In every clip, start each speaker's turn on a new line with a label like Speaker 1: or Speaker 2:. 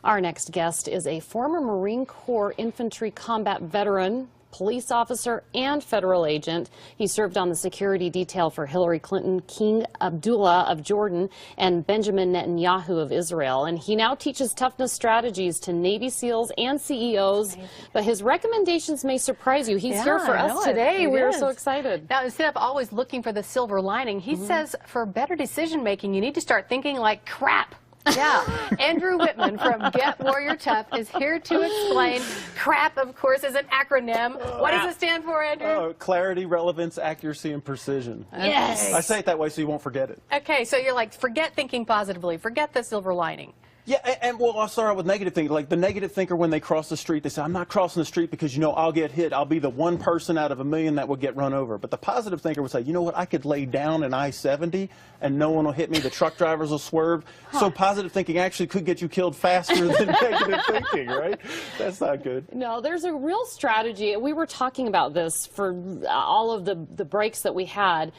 Speaker 1: Our next guest is a former Marine Corps infantry combat veteran, police officer, and federal agent. He served on the security detail for Hillary Clinton, King Abdullah of Jordan, and Benjamin Netanyahu of Israel. And he now teaches toughness strategies to Navy SEALs and CEOs. But his recommendations may surprise you. He's here for us today. We are so excited.
Speaker 2: Now, instead of always looking for the silver lining, he says for better decision making, you need to start thinking like crap. Yeah, Andrew Wittman from Get Warrior Tough is here to explain. CRAP, of course, is an acronym. What does it stand for, Andrew?
Speaker 3: Clarity, relevance, accuracy, and precision.
Speaker 2: Yes.
Speaker 3: I say it that way so you won't forget it.
Speaker 2: Okay, so you're like, forget thinking positively, forget the silver lining.
Speaker 3: Yeah, and well, I'll start out with negative thinking. Like the negative thinker, when they cross the street, they say, I'm not crossing the street because, you know, I'll get hit. I'll be the one person out of a million that will get run over. But the positive thinker would say, you know what, I could lay down an I-70 and no one will hit me. The truck drivers will swerve. So positive thinking actually could get you killed faster than negative thinking, right? That's not good.
Speaker 1: No, there's a real strategy. We were talking about this for all of the breaks that we had.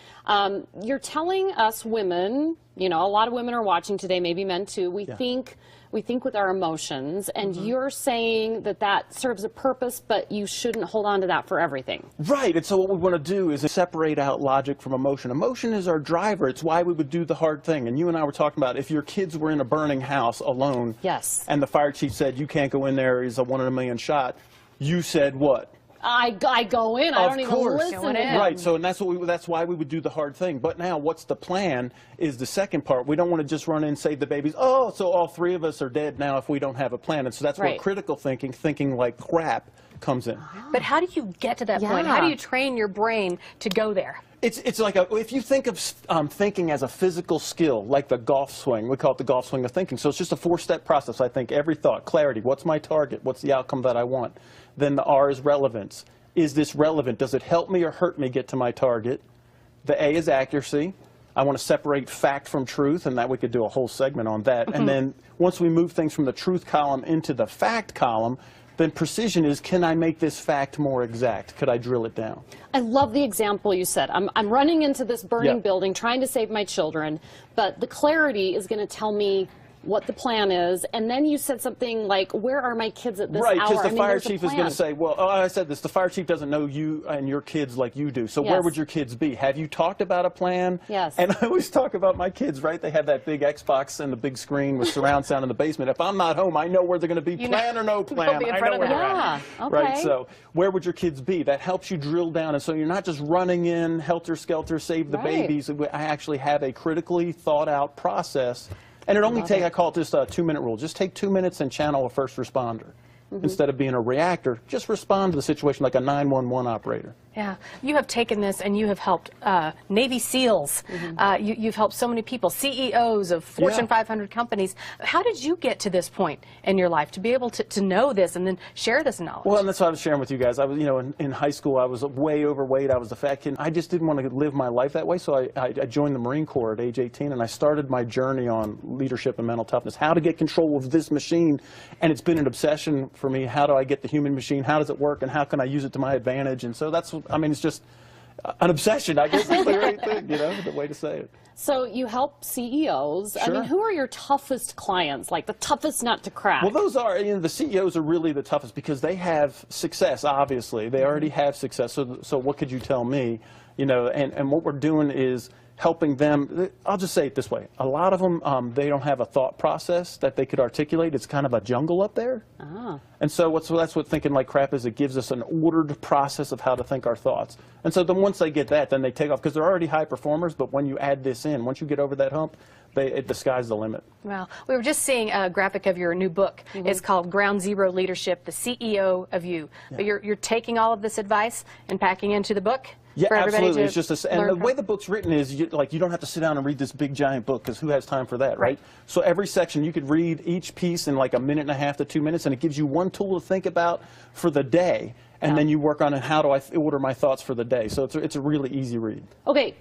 Speaker 1: You're telling us women, you know, a lot of women are watching today, maybe men too. We think with our emotions, and you're saying that that serves a purpose, but you shouldn't hold on to that for everything.
Speaker 3: Right, and so what we want to do is separate out logic from emotion. Emotion is our driver. It's why we would do the hard thing. And you and I were talking about if your kids were in a burning house alone, and the fire chief said, you can't go in there, he's a 1 in a million shot, you said what?
Speaker 1: I go in. I don't even listen to him.
Speaker 3: Right. So, and that's why we would do the hard thing. But now, what's the plan? Is the second part. We don't want to just run in and save the babies. Oh, so all three of us are dead now if we don't have a plan. And so that's where critical thinking, thinking like crap, comes in.
Speaker 2: But how do you get to that point? How do you train your brain to go there?
Speaker 3: It's like if you think of thinking as a physical skill, like the golf swing, we call it the golf swing of thinking. So it's just a 4-step process. I think every thought, clarity, what's my target? What's the outcome that I want? Then the R is relevance. Is this relevant? Does it help me or hurt me get to my target? The A is accuracy. I want to separate fact from truth, and that we could do a whole segment on that. And then once we move things from the truth column into the fact column, then precision is, can I make this fact more exact? Could I drill it down?
Speaker 1: I love the example you said. I'm running into this burning building, trying to save my children, but the clarity is going to tell me what the plan is, and then you said something like, where are my kids at this hour?
Speaker 3: Right, because the fire chief is going to say, well, I said this, the fire chief doesn't know you and your kids like you do, so where would your kids be? Have you talked about a plan?
Speaker 1: Yes.
Speaker 3: And I always talk about my kids, right? They have that big Xbox and the big screen with surround sound in the basement. If I'm not home, I know where they're going to be, plan or no plan.
Speaker 2: I know where they're at.
Speaker 3: Right, so where would your kids be? That helps you drill down, and so you're not just running in, helter-skelter, save the babies. I actually have a critically thought-out process. And it only takes, I call it just a 2-minute rule. Just take 2 minutes and channel a first responder. Instead of being a reactor, just respond to the situation like a 911 operator.
Speaker 2: Yeah, you have taken this and you have helped Navy SEALs. You've helped so many people, CEOs of Fortune 500 companies. How did you get to this point in your life to be able to know this and then share this knowledge?
Speaker 3: Well, and that's what I was sharing with you guys. I was, you know, in high school, I was way overweight. I was a fat kid. I just didn't want to live my life that way, so I joined the Marine Corps at age 18, and I started my journey on leadership and mental toughness, how to get control of this machine. And it's been an obsession for me. How do I get the human machine? How does it work? And how can I use it to my advantage? And so that's, I mean, it's just an obsession, I guess is the right thing, you know, the way to say it.
Speaker 1: So you help CEOs. I mean, who are your toughest clients, like the toughest nut to crack?
Speaker 3: Well, those are, you know, the CEOs are really the toughest because they have success, obviously. They already have success. So what could you tell me? You know, and what we're doing is helping them. I'll just say it this way. A lot of them, they don't have a thought process that they could articulate. It's kind of a jungle up there. And so that's what thinking like crap is. It gives us an ordered process of how to think our thoughts. And so then once they get that, then they take off because they're already high performers. But when you add this in, once you get over that hump, the sky's the limit.
Speaker 2: Well, we were just seeing a graphic of your new book. It's called Ground Zero Leadership, the CEO of You. But you're taking all of this advice and packing into the book?
Speaker 3: Yeah, absolutely. It's just and the way the book's written is you don't have to sit down and read this big giant book because who has time for that, right? So every section you could read each piece in like 1.5 to 2 minutes, and it gives you one tool to think about for the day, and then you work on how do I order my thoughts for the day. So it's a really easy read.
Speaker 1: Okay,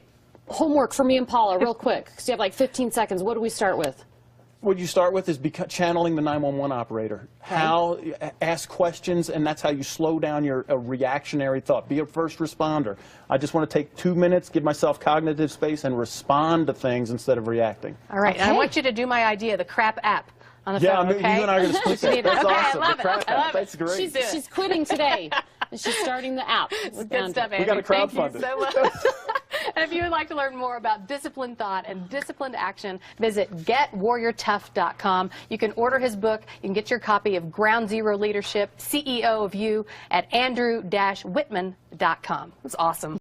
Speaker 1: homework for me and Paula, real quick, because you have like 15 seconds. What do we start with?
Speaker 3: What you start with is channeling the 911 operator. How ask questions, and that's how you slow down your reactionary thought. Be a first responder. I just want to take 2 minutes, give myself cognitive space, and respond to things instead of reacting.
Speaker 2: All right, and I want you to do my idea, the CRAP app. on the
Speaker 3: Yeah,
Speaker 2: phone,
Speaker 3: you
Speaker 2: okay?
Speaker 3: and I are going to split that. That's
Speaker 2: Okay,
Speaker 3: awesome.
Speaker 2: I love it.
Speaker 3: Crap
Speaker 2: I love
Speaker 3: app. That's great.
Speaker 1: She's quitting today. And she's starting the app.
Speaker 2: It's good stuff, Andrew.
Speaker 3: We got to crowdfund
Speaker 2: Thank you so much. And if you would like to learn more about disciplined thought and disciplined action, visit getwarriortough.com. You can order his book. You can get your copy of Ground Zero Leadership, CEO of You, at andrew-whitman.com. It's awesome.